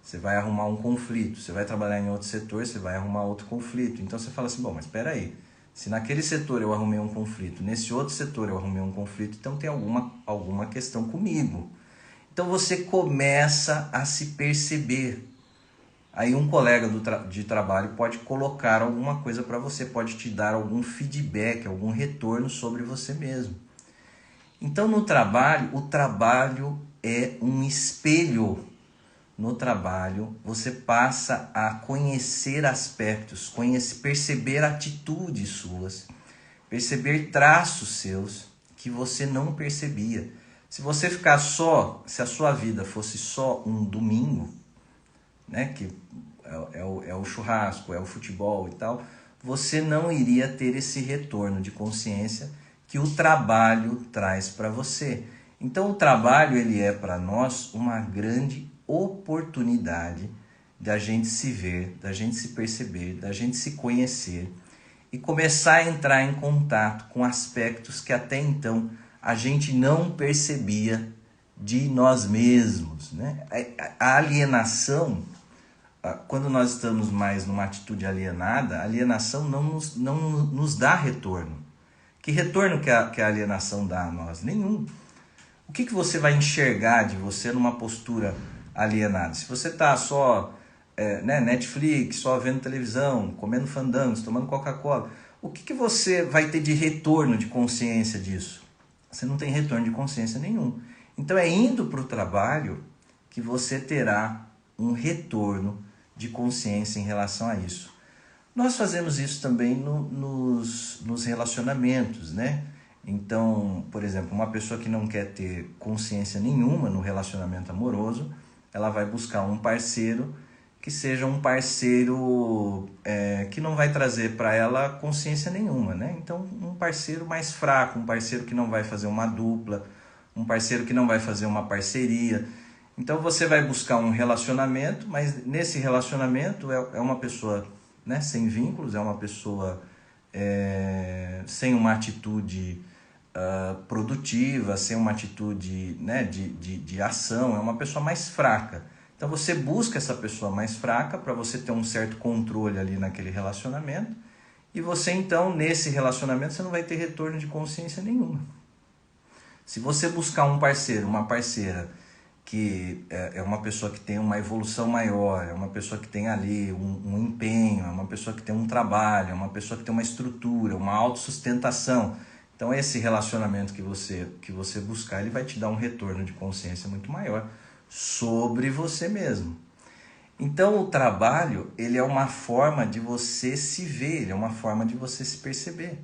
você vai arrumar um conflito. Você vai trabalhar em outro setor, você vai arrumar outro conflito. Então você fala assim, bom, mas espera aí. Se naquele setor eu arrumei um conflito, nesse outro setor eu arrumei um conflito, então tem alguma questão comigo. Então você começa a se perceber. Aí um colega de trabalho pode colocar alguma coisa para você, pode te dar algum feedback, algum retorno sobre você mesmo. Então no trabalho, o trabalho é um espelho. No trabalho você passa a conhecer aspectos, perceber atitudes suas, perceber traços seus que você não percebia. Se você ficar se a sua vida fosse só um domingo, né, que é o churrasco, é o futebol e tal, você não iria ter esse retorno de consciência que o trabalho traz para você. Então o trabalho ele é para nós uma grande oportunidade da gente se ver, da gente se perceber, da gente se conhecer e começar a entrar em contato com aspectos que até então a gente não percebia de nós mesmos, né? A alienação, quando nós estamos mais numa atitude alienada, a alienação não nos dá retorno. Que retorno que a alienação dá a nós? Nenhum. O que você vai enxergar de você numa postura alienada? Se você está só Netflix, só vendo televisão, comendo fandangos, tomando Coca-Cola, o que você vai ter de retorno de consciência disso? Você não tem retorno de consciência nenhum. Então é indo para o trabalho que você terá um retorno de consciência em relação a isso. Nós fazemos isso também nos relacionamentos, né? Então, por exemplo, uma pessoa que não quer ter consciência nenhuma no relacionamento amoroso, ela vai buscar um parceiro que seja um parceiro que não vai trazer para ela consciência nenhuma, né? Então, um parceiro mais fraco, um parceiro que não vai fazer uma dupla, um parceiro que não vai fazer uma parceria. Então, você vai buscar um relacionamento, mas nesse relacionamento é uma pessoa, né, sem vínculos, é uma pessoa sem uma atitude produtiva, sem uma atitude, né, de ação, é uma pessoa mais fraca. Então você busca essa pessoa mais fraca para você ter um certo controle ali naquele relacionamento, e você então nesse relacionamento você não vai ter retorno de consciência nenhuma. Se você buscar um parceiro, uma parceira que é uma pessoa que tem uma evolução maior, é uma pessoa que tem ali um empenho, é uma pessoa que tem um trabalho, é uma pessoa que tem uma estrutura, uma autossustentação, então esse relacionamento que você buscar, ele vai te dar um retorno de consciência muito maior sobre você mesmo. Então o trabalho, ele é uma forma de você se ver, ele é uma forma de você se perceber.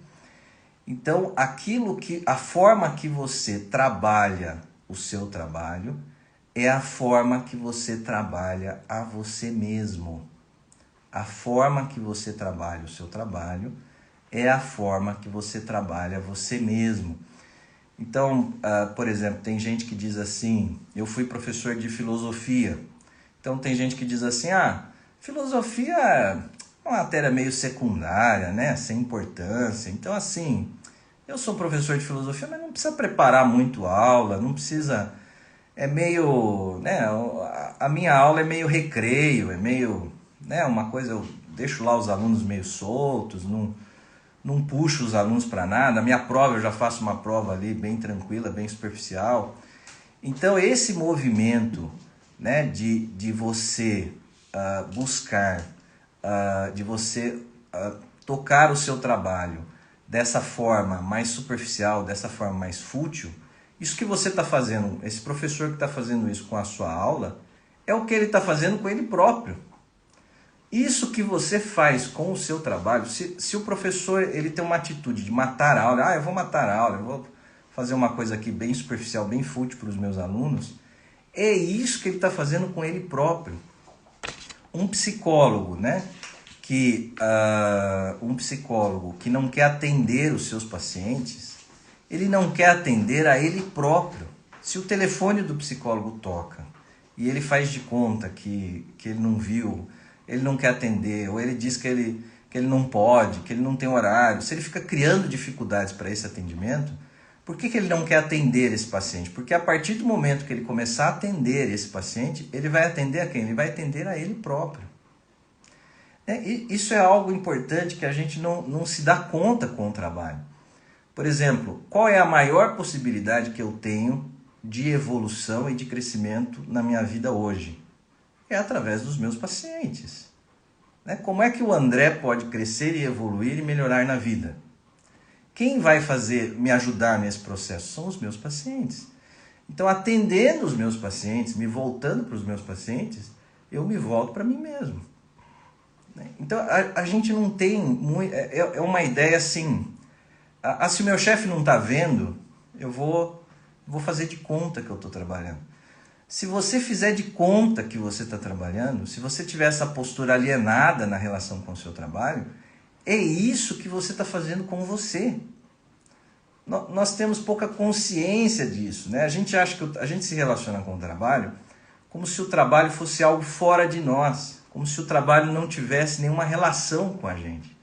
Então a forma que você trabalha o seu trabalho é a forma que você trabalha a você mesmo. A forma que você trabalha o seu trabalho é a forma que você trabalha você mesmo. Então, por exemplo, tem gente que diz assim, eu fui professor de filosofia, então tem gente que diz assim, filosofia é uma matéria meio secundária, né, sem importância, então assim, eu sou professor de filosofia, mas não precisa preparar muito aula, não precisa, é meio, né, a minha aula é meio recreio, é meio, né, uma coisa, eu deixo lá os alunos meio soltos, não puxo os alunos para nada, a minha prova eu já faço uma prova ali bem tranquila, bem superficial. Então esse movimento, né, de você buscar, de você tocar o seu trabalho dessa forma mais superficial, dessa forma mais fútil, isso que você está fazendo, esse professor que está fazendo isso com a sua aula, é o que ele está fazendo com ele próprio. Isso que você faz com o seu trabalho, se o professor ele tem uma atitude de matar a aula, eu vou matar a aula, eu vou fazer uma coisa aqui bem superficial, bem fútil para os meus alunos, é isso que ele está fazendo com ele próprio. Um psicólogo, né, um psicólogo que não quer atender os seus pacientes, ele não quer atender a ele próprio. Se o telefone do psicólogo toca e ele faz de conta que ele não viu, ele não quer atender, ou ele diz que ele não pode, que ele não tem horário, se ele fica criando dificuldades para esse atendimento, por que ele não quer atender esse paciente? Porque a partir do momento que ele começar a atender esse paciente, ele vai atender a quem? Ele vai atender a ele próprio. E isso é algo importante que a gente não se dá conta com o trabalho. Por exemplo, qual é a maior possibilidade que eu tenho de evolução e de crescimento na minha vida hoje? É através dos meus pacientes. Como é que o André pode crescer e evoluir e melhorar na vida? Quem vai me ajudar nesse processo? São os meus pacientes. Então, atendendo os meus pacientes, me voltando para os meus pacientes, eu me volto para mim mesmo. Então, a gente não tem muito... É uma ideia assim... se o meu chefe não está vendo, eu vou fazer de conta que eu estou trabalhando. Se você fizer de conta que você está trabalhando, se você tiver essa postura alienada na relação com o seu trabalho, é isso que você está fazendo com você. Nós temos pouca consciência disso, né? A gente acha que a gente se relaciona com o trabalho como se o trabalho fosse algo fora de nós, como se o trabalho não tivesse nenhuma relação com a gente.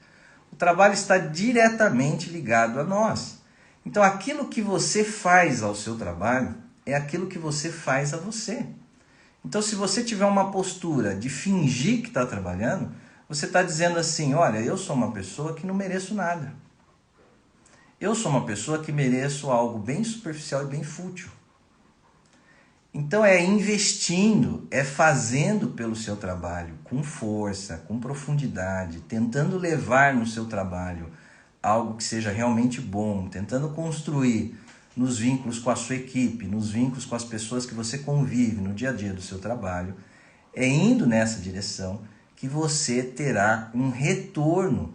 O trabalho está diretamente ligado a nós. Então, aquilo que você faz ao seu trabalho é aquilo que você faz a você. Então, se você tiver uma postura de fingir que está trabalhando, você está dizendo assim, olha, eu sou uma pessoa que não mereço nada. Eu sou uma pessoa que mereço algo bem superficial e bem fútil. Então é investindo, é fazendo pelo seu trabalho, com força, com profundidade, tentando levar no seu trabalho algo que seja realmente bom, tentando construir nos vínculos com a sua equipe, nos vínculos com as pessoas que você convive no dia a dia do seu trabalho, é indo nessa direção que você terá um retorno,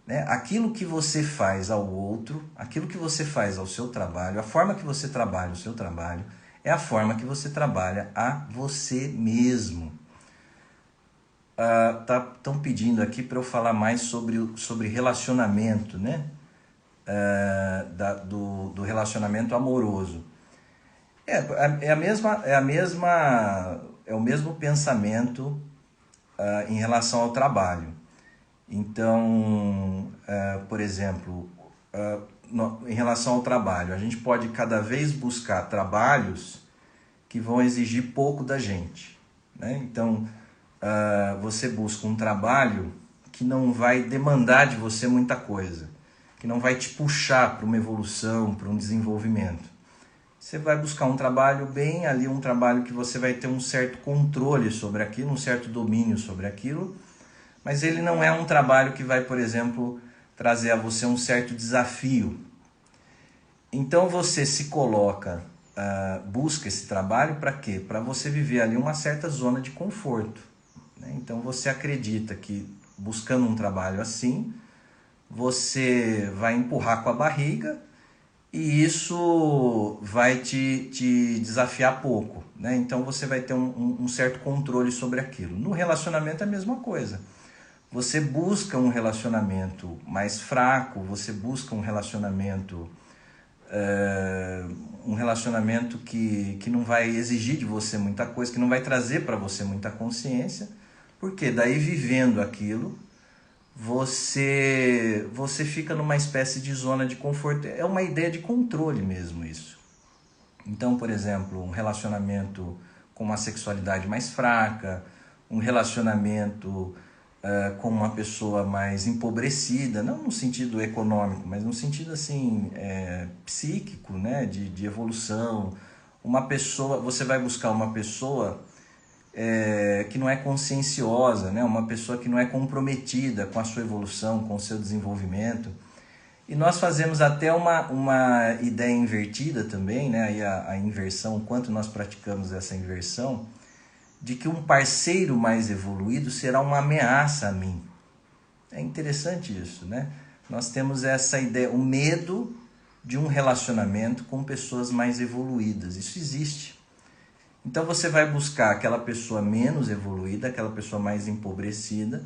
né? Aquilo que você faz ao outro, aquilo que você faz ao seu trabalho, a forma que você trabalha o seu trabalho, é a forma que você trabalha a você mesmo. Estão pedindo aqui para eu falar mais sobre relacionamento, né? Do relacionamento amoroso. É o mesmo pensamento em relação ao trabalho. Então, por exemplo, em relação ao trabalho, a gente pode cada vez buscar trabalhos que vão exigir pouco da gente, né? Então, você busca um trabalho que não vai demandar de você muita coisa, que não vai te puxar para uma evolução, para um desenvolvimento. Você vai buscar um trabalho bem ali, um trabalho que você vai ter um certo controle sobre aquilo, um certo domínio sobre aquilo, mas ele não é um trabalho que vai, por exemplo, trazer a você um certo desafio. Então você se coloca, busca esse trabalho para quê? Para você viver ali uma certa zona de conforto, né? Então você acredita que buscando um trabalho assim, você vai empurrar com a barriga e isso vai te desafiar pouco, né? Então você vai ter um certo controle sobre aquilo. No relacionamento é a mesma coisa. Você busca um relacionamento mais fraco, você busca um relacionamento que não vai exigir de você muita coisa, que não vai trazer para você muita consciência, porque daí vivendo aquilo, você fica numa espécie de zona de conforto. É uma ideia de controle mesmo isso. Então, por exemplo, um relacionamento com uma sexualidade mais fraca, um relacionamento com uma pessoa mais empobrecida, não no sentido econômico, mas no sentido assim, psíquico, né? de evolução. Uma pessoa, você vai buscar uma pessoa que não é conscienciosa, né? Uma pessoa que não é comprometida com a sua evolução, com o seu desenvolvimento. E nós fazemos até uma ideia invertida também, né? Aí a inversão, o quanto nós praticamos essa inversão, de que um parceiro mais evoluído será uma ameaça a mim. É interessante isso, né? Nós temos essa ideia, o medo de um relacionamento com pessoas mais evoluídas. Isso existe. Então você vai buscar aquela pessoa menos evoluída, aquela pessoa mais empobrecida,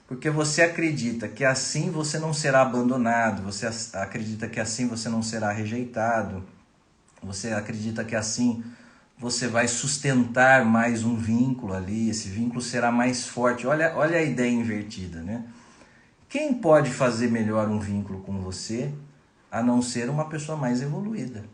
porque você acredita que assim você não será abandonado, você acredita que assim você não será rejeitado, você acredita que assim você vai sustentar mais um vínculo ali, esse vínculo será mais forte. Olha a ideia invertida, né? Quem pode fazer melhor um vínculo com você, a não ser uma pessoa mais evoluída?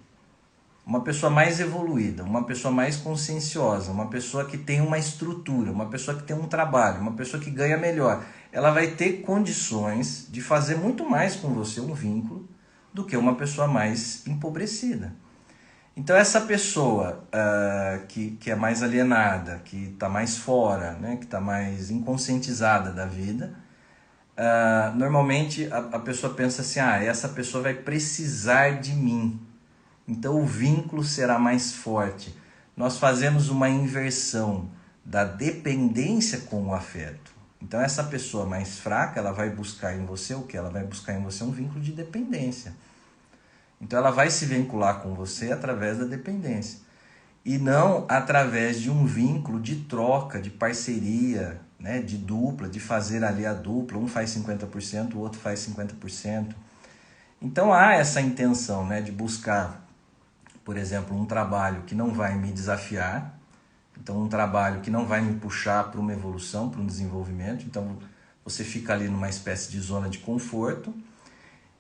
Uma pessoa mais evoluída, uma pessoa mais conscienciosa, uma pessoa que tem uma estrutura, uma pessoa que tem um trabalho, uma pessoa que ganha melhor. Ela vai ter condições de fazer muito mais com você um vínculo do que uma pessoa mais empobrecida. Então essa pessoa que é mais alienada, que está mais fora, né, que está mais inconscientizada da vida, normalmente a pessoa pensa assim, essa pessoa vai precisar de mim, então o vínculo será mais forte. Nós fazemos uma inversão da dependência com o afeto. Então essa pessoa mais fraca, ela vai buscar em você o quê? Ela vai buscar em você um vínculo de dependência. Então ela vai se vincular com você através da dependência e não através de um vínculo de troca, de parceria, né, de dupla, de fazer ali a dupla, um faz 50%, o outro faz 50%. Então há essa intenção, né, de buscar, por exemplo, um trabalho que não vai me desafiar, então um trabalho que não vai me puxar para uma evolução, para um desenvolvimento. Então você fica ali numa espécie de zona de conforto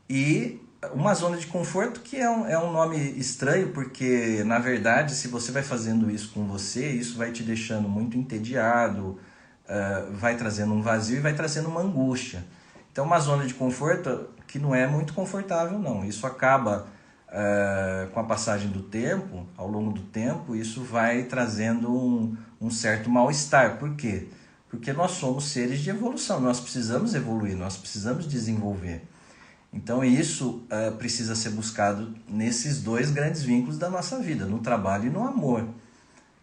e uma zona de conforto que é um nome estranho, porque na verdade, se você vai fazendo isso com você, isso vai te deixando muito entediado, vai trazendo um vazio e vai trazendo uma angústia. Então, uma zona de conforto que não é muito confortável, não. Isso acaba com a passagem do tempo, ao longo do tempo, isso vai trazendo um certo mal-estar. Por quê? Porque nós somos seres de evolução, nós precisamos evoluir, nós precisamos desenvolver. Então isso precisa ser buscado nesses dois grandes vínculos da nossa vida, no trabalho e no amor.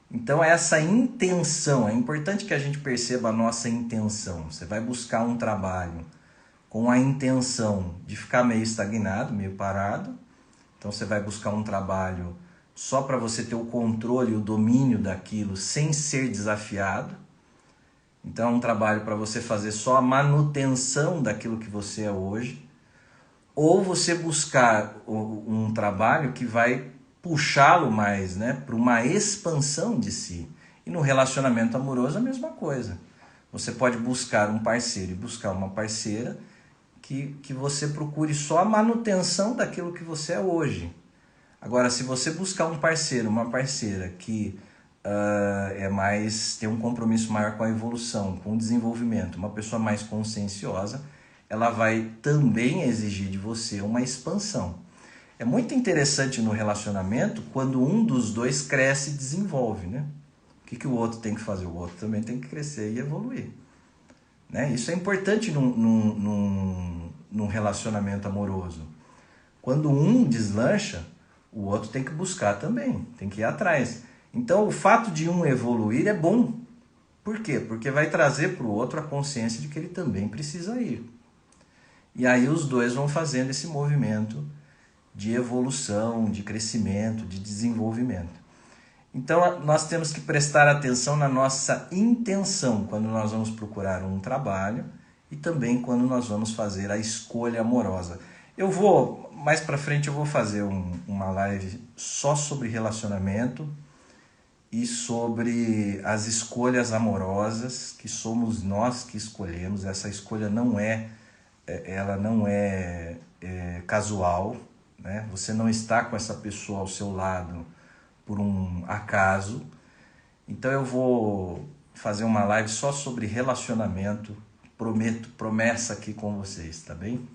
Então essa intenção, é importante que a gente perceba a nossa intenção. Você vai buscar um trabalho com a intenção de ficar meio estagnado, meio parado. Então você vai buscar um trabalho só para você ter o controle e o domínio daquilo sem ser desafiado. Então é um trabalho para você fazer só a manutenção daquilo que você é hoje. Ou você buscar um trabalho que vai puxá-lo mais, né, para uma expansão de si. E no relacionamento amoroso a mesma coisa. Você pode buscar um parceiro e buscar uma parceira que você procure só a manutenção daquilo que você é hoje. Agora, se você buscar um parceiro, uma parceira que tem um compromisso maior com a evolução, com o desenvolvimento, uma pessoa mais conscienciosa, ela vai também exigir de você uma expansão. É muito interessante no relacionamento quando um dos dois cresce e desenvolve, né? O que o outro tem que fazer? O outro também tem que crescer e evoluir. Né? Isso é importante num relacionamento amoroso. Quando um deslancha, o outro tem que buscar também, tem que ir atrás. Então o fato de um evoluir é bom. Por quê? Porque vai trazer para o outro a consciência de que ele também precisa ir. E aí os dois vão fazendo esse movimento de evolução, de crescimento, de desenvolvimento. Então nós temos que prestar atenção na nossa intenção quando nós vamos procurar um trabalho e também quando nós vamos fazer a escolha amorosa. Mais para frente eu vou fazer uma live só sobre relacionamento e sobre as escolhas amorosas, que somos nós que escolhemos. Essa escolha não é casual, né? Você não está com essa pessoa ao seu lado por um acaso. Então eu vou fazer uma live só sobre relacionamento, promessa aqui com vocês, tá bem?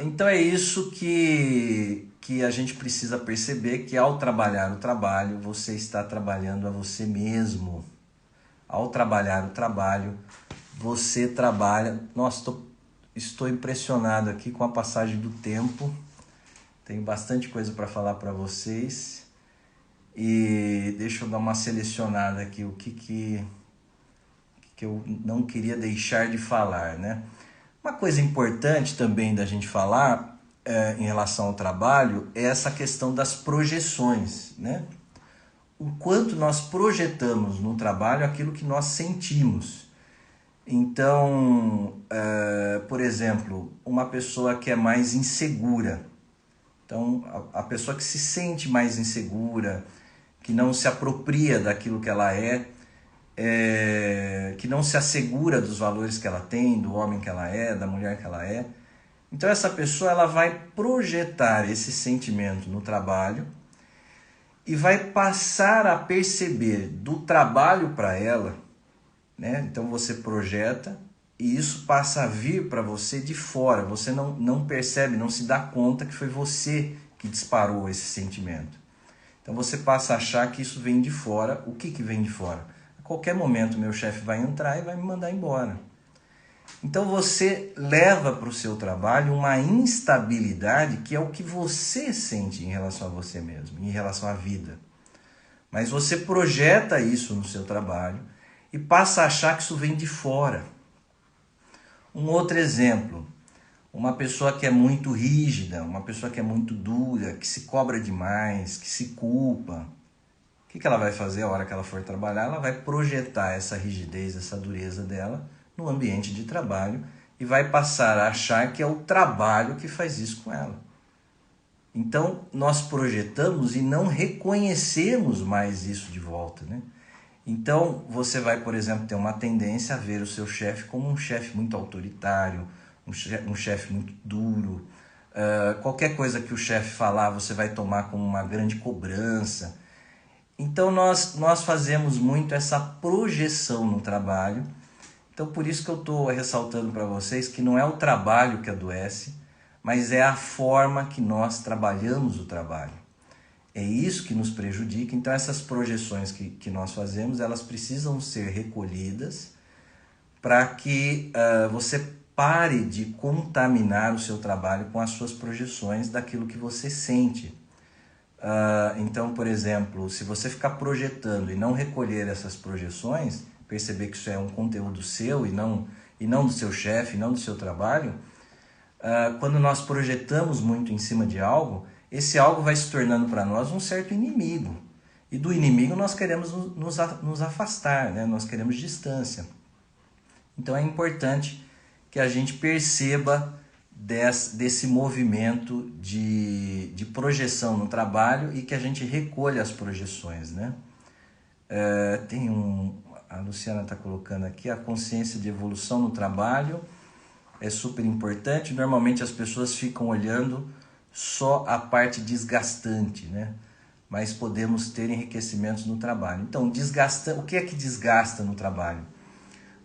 Então é isso que a gente precisa perceber, que ao trabalhar o trabalho, você está trabalhando a você mesmo. Ao trabalhar o trabalho, você trabalha... Nossa, estou impressionado aqui com a passagem do tempo. Tenho bastante coisa para falar para vocês. E deixa eu dar uma selecionada aqui, o que eu não queria deixar de falar, né? Uma coisa importante também da gente falar em relação ao trabalho é essa questão das projeções, né? O quanto nós projetamos no trabalho aquilo que nós sentimos. Então, por exemplo, uma pessoa que é mais insegura. Então, a pessoa que se sente mais insegura, que não se apropria daquilo que ela que não se assegura dos valores que ela tem, do homem que ela é, da mulher que ela é. Então essa pessoa ela vai projetar esse sentimento no trabalho e vai passar a perceber do trabalho para ela, né? Então você projeta e isso passa a vir para você de fora. Você não percebe, não se dá conta que foi você que disparou esse sentimento. Então você passa a achar que isso vem de fora. O que vem de fora? A qualquer momento meu chefe vai entrar e vai me mandar embora. Então você leva para o seu trabalho uma instabilidade que é o que você sente em relação a você mesmo, em relação à vida. Mas você projeta isso no seu trabalho e passa a achar que isso vem de fora. Um outro exemplo, uma pessoa que é muito rígida, uma pessoa que é muito dura, que se cobra demais, que se culpa. O que ela vai fazer a hora que ela for trabalhar? Ela vai projetar essa rigidez, essa dureza dela no ambiente de trabalho e vai passar a achar que é o trabalho que faz isso com ela. Então, nós projetamos e não reconhecemos mais isso de volta, né? Então, você vai, por exemplo, ter uma tendência a ver o seu chefe como um chefe muito autoritário, um chefe muito duro. Qualquer coisa que o chefe falar, você vai tomar como uma grande cobrança. Então nós fazemos muito essa projeção no trabalho. Então por isso que eu estou ressaltando para vocês que não é o trabalho que adoece, mas é a forma que nós trabalhamos o trabalho. É isso que nos prejudica. Então essas projeções que nós fazemos, elas precisam ser recolhidas para que você pare de contaminar o seu trabalho com as suas projeções daquilo que você sente. Então, por exemplo, se você ficar projetando e não recolher essas projeções, perceber que isso é um conteúdo seu e não do seu chefe, não do seu trabalho, quando nós projetamos muito em cima de algo, esse algo vai se tornando para nós um certo inimigo. E do inimigo nós queremos nos afastar, né? Nós queremos distância. Então é importante que a gente perceba desse movimento de projeção no trabalho e que a gente recolha as projeções, né? A Luciana está colocando aqui, a consciência de evolução no trabalho é super importante. Normalmente as pessoas ficam olhando só a parte desgastante, né? Mas podemos ter enriquecimentos no trabalho. Então, o que é que desgasta no trabalho?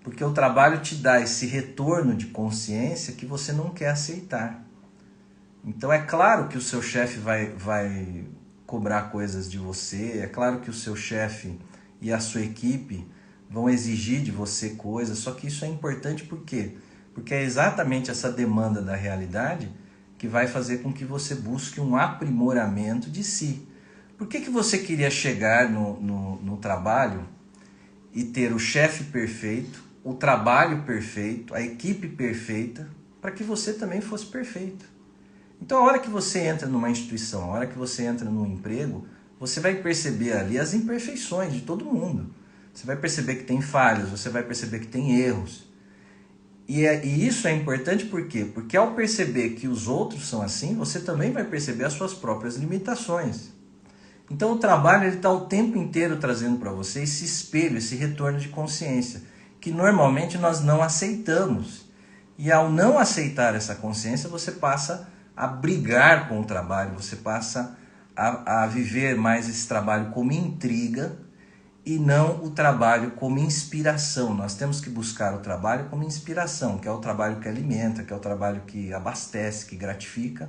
Porque o trabalho te dá esse retorno de consciência que você não quer aceitar. Então é claro que o seu chefe vai cobrar coisas de você, é claro que o seu chefe e a sua equipe vão exigir de você coisas, só que isso é importante por quê? Porque é exatamente essa demanda da realidade que vai fazer com que você busque um aprimoramento de si. Por que você queria chegar no trabalho e ter o chefe perfeito, o trabalho perfeito, a equipe perfeita, para que você também fosse perfeito? Então, a hora que você entra numa instituição, a hora que você entra num emprego, você vai perceber ali as imperfeições de todo mundo. Você vai perceber que tem falhas, você vai perceber que tem erros. E isso é importante por quê? Porque ao perceber que os outros são assim, você também vai perceber as suas próprias limitações. Então o trabalho está o tempo inteiro trazendo para você esse espelho, esse retorno de consciência, que normalmente nós não aceitamos. E ao não aceitar essa consciência, você passa a brigar com o trabalho, você passa a viver mais esse trabalho como intriga e não o trabalho como inspiração. Nós temos que buscar o trabalho como inspiração, que é o trabalho que alimenta, que é o trabalho que abastece, que gratifica,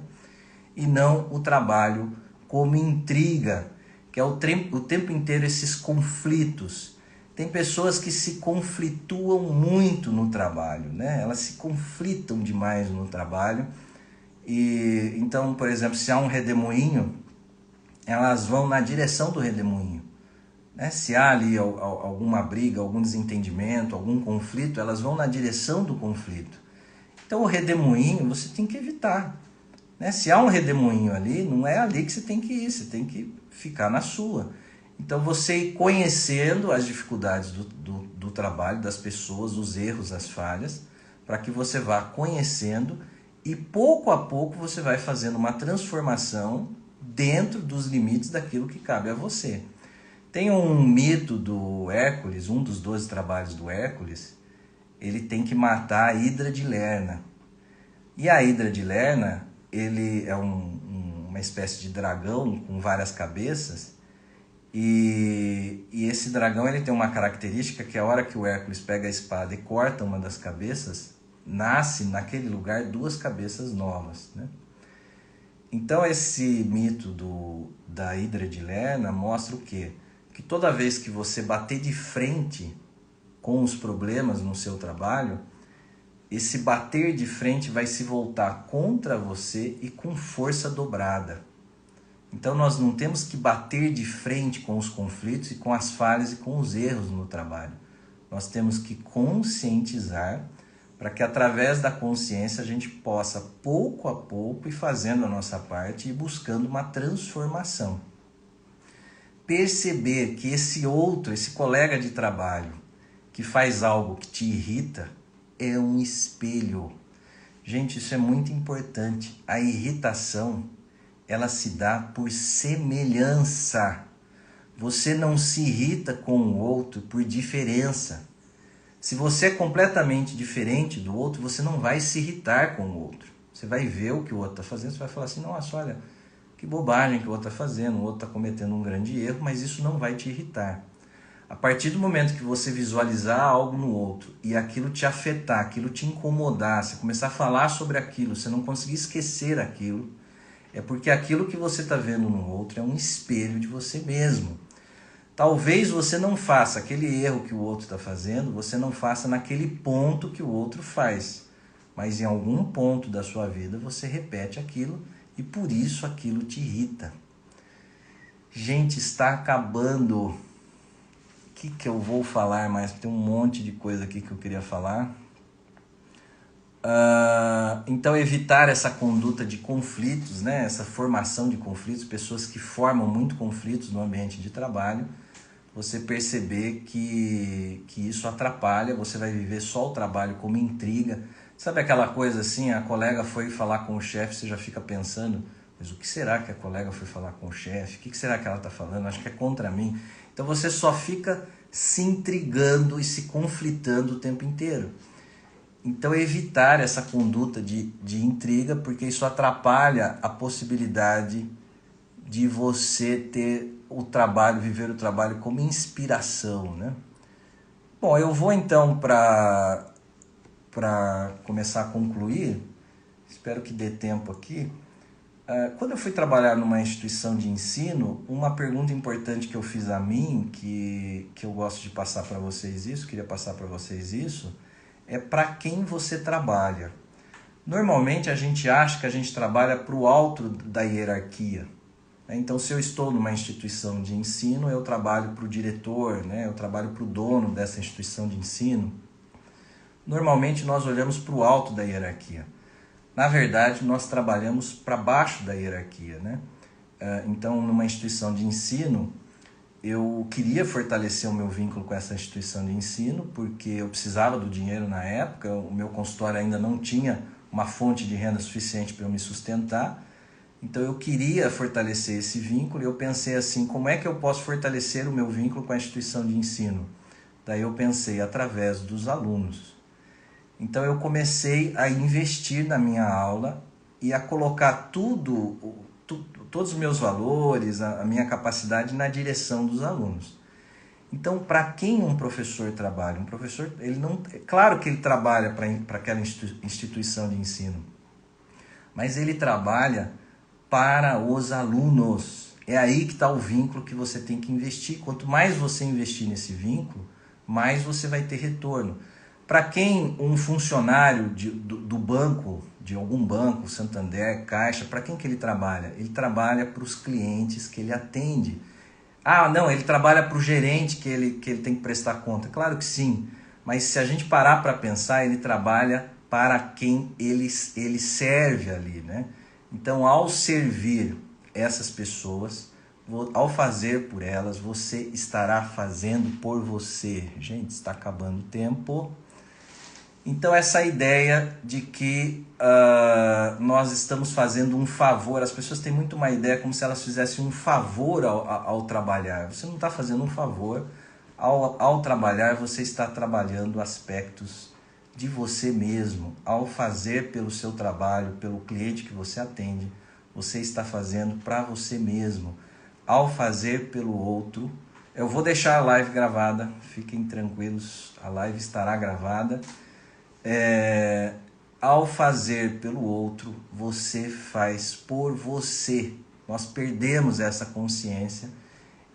e não o trabalho como intriga, que é o tempo inteiro esses conflitos. Tem pessoas que se conflituam muito no trabalho, né? Elas se conflitam demais no trabalho. E então, por exemplo, se há um redemoinho, elas vão na direção do redemoinho, né? Se há ali alguma briga, algum desentendimento, algum conflito, elas vão na direção do conflito. Então o redemoinho você tem que evitar, né? Se há um redemoinho ali, não é ali que você tem que ir, você tem que ficar na sua. Então você ir conhecendo as dificuldades do trabalho, das pessoas, os erros, as falhas, para que você vá conhecendo e pouco a pouco você vai fazendo uma transformação dentro dos limites daquilo que cabe a você. Tem um mito do Hércules, um dos 12 trabalhos do Hércules, ele tem que matar a Hidra de Lerna. E a Hidra de Lerna, ele é uma espécie de dragão com várias cabeças, e esse dragão ele tem uma característica que a hora que o Hércules pega a espada e corta uma das cabeças, nasce naquele lugar 2 cabeças novas, né? Então esse mito da Hidra de Lerna mostra o quê? Que toda vez que você bater de frente com os problemas no seu trabalho, esse bater de frente vai se voltar contra você e com força dobrada. Então nós não temos que bater de frente com os conflitos e com as falhas e com os erros no trabalho. Nós temos que conscientizar para que através da consciência a gente possa pouco a pouco ir fazendo a nossa parte e buscando uma transformação. Perceber que esse colega de trabalho que faz algo que te irrita é um espelho. Gente, isso é muito importante. A irritação, ela se dá por semelhança. Você não se irrita com o outro por diferença. Se você é completamente diferente do outro, você não vai se irritar com o outro. Você vai ver o que o outro está fazendo, você vai falar assim, nossa, olha, que bobagem que o outro está fazendo, o outro está cometendo um grande erro, mas isso não vai te irritar. A partir do momento que você visualizar algo no outro e aquilo te afetar, aquilo te incomodar, você começar a falar sobre aquilo, você não conseguir esquecer aquilo, é porque aquilo que você está vendo no outro é um espelho de você mesmo. Talvez você não faça aquele erro que o outro está fazendo, você não faça naquele ponto que o outro faz, mas em algum ponto da sua vida você repete aquilo e por isso aquilo te irrita. Gente, está acabando. O que eu vou falar mais? Tem um monte de coisa aqui que eu queria falar. Então, evitar essa conduta de conflitos, né? Essa formação de conflitos, pessoas que formam muito conflitos no ambiente de trabalho, você perceber que isso atrapalha, você vai viver só o trabalho como intriga. Sabe aquela coisa assim, a colega foi falar com o chefe, você já fica pensando, mas o que será que a colega foi falar com o chefe? O que será que ela está falando? Acho que é contra mim. Então você só fica se intrigando e se conflitando o tempo inteiro. Então evitar essa conduta de intriga, porque isso atrapalha a possibilidade de você ter o trabalho, viver o trabalho como inspiração, né? Bom, eu vou então para começar a concluir, espero que dê tempo aqui. Quando eu fui trabalhar numa instituição de ensino, uma pergunta importante que eu fiz a mim, que eu gosto de passar para vocês isso, queria passar para vocês isso, é para quem você trabalha. Normalmente a gente acha que a gente trabalha para o alto da hierarquia. Então, se eu estou numa instituição de ensino, eu trabalho para o diretor, né? Eu trabalho para o dono dessa instituição de ensino. Normalmente nós olhamos para o alto da hierarquia. Na verdade, nós trabalhamos para baixo da hierarquia, né? Então, numa instituição de ensino, eu queria fortalecer o meu vínculo com essa instituição de ensino, porque eu precisava do dinheiro na época, o meu consultório ainda não tinha uma fonte de renda suficiente para eu me sustentar. Então eu queria fortalecer esse vínculo e eu pensei assim, como é que eu posso fortalecer o meu vínculo com a instituição de ensino? Daí eu pensei, através dos alunos. Então eu comecei a investir na minha aula e a colocar todos os meus valores, a minha capacidade na direção dos alunos. Então, para quem um professor trabalha? Um professor, ele não, é claro que ele trabalha para aquela instituição de ensino, mas ele trabalha para os alunos. É aí que está o vínculo que você tem que investir. Quanto mais você investir nesse vínculo, mais você vai ter retorno. Para quem um funcionário do banco, de algum banco, Santander, Caixa, para quem que ele trabalha? Ele trabalha para os clientes que ele atende. Ah, não, ele trabalha para o gerente que ele tem que prestar conta. Claro que sim, mas se a gente parar para pensar, ele trabalha para quem ele serve ali, né? Então, ao servir essas pessoas, ao fazer por elas, você estará fazendo por você. Gente, está acabando o tempo. Então, essa ideia de que nós estamos fazendo um favor, as pessoas têm muito uma ideia como se elas fizessem um favor ao trabalhar. Você não está fazendo um favor. Ao trabalhar, você está trabalhando aspectos de você mesmo. Ao fazer pelo seu trabalho, pelo cliente que você atende, você está fazendo para você mesmo. Ao fazer pelo outro, eu vou deixar a live gravada, fiquem tranquilos, a live estará gravada. Ao fazer pelo outro, você faz por você. Nós perdemos essa consciência.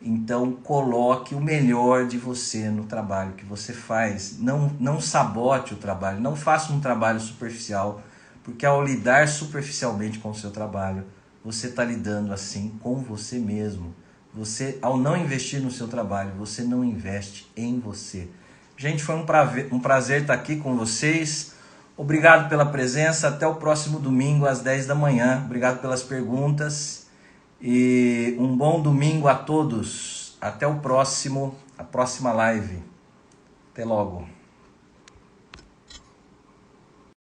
Então, coloque o melhor de você no trabalho que você faz. Não sabote o trabalho, não faça um trabalho superficial, porque ao lidar superficialmente com o seu trabalho, você está lidando assim com você mesmo. Você, ao não investir no seu trabalho, você não investe em você. Gente, foi um prazer estar aqui com vocês. Obrigado pela presença. Até o próximo domingo às 10 da manhã. Obrigado pelas perguntas. E um bom domingo a todos. Até a próxima live. Até logo.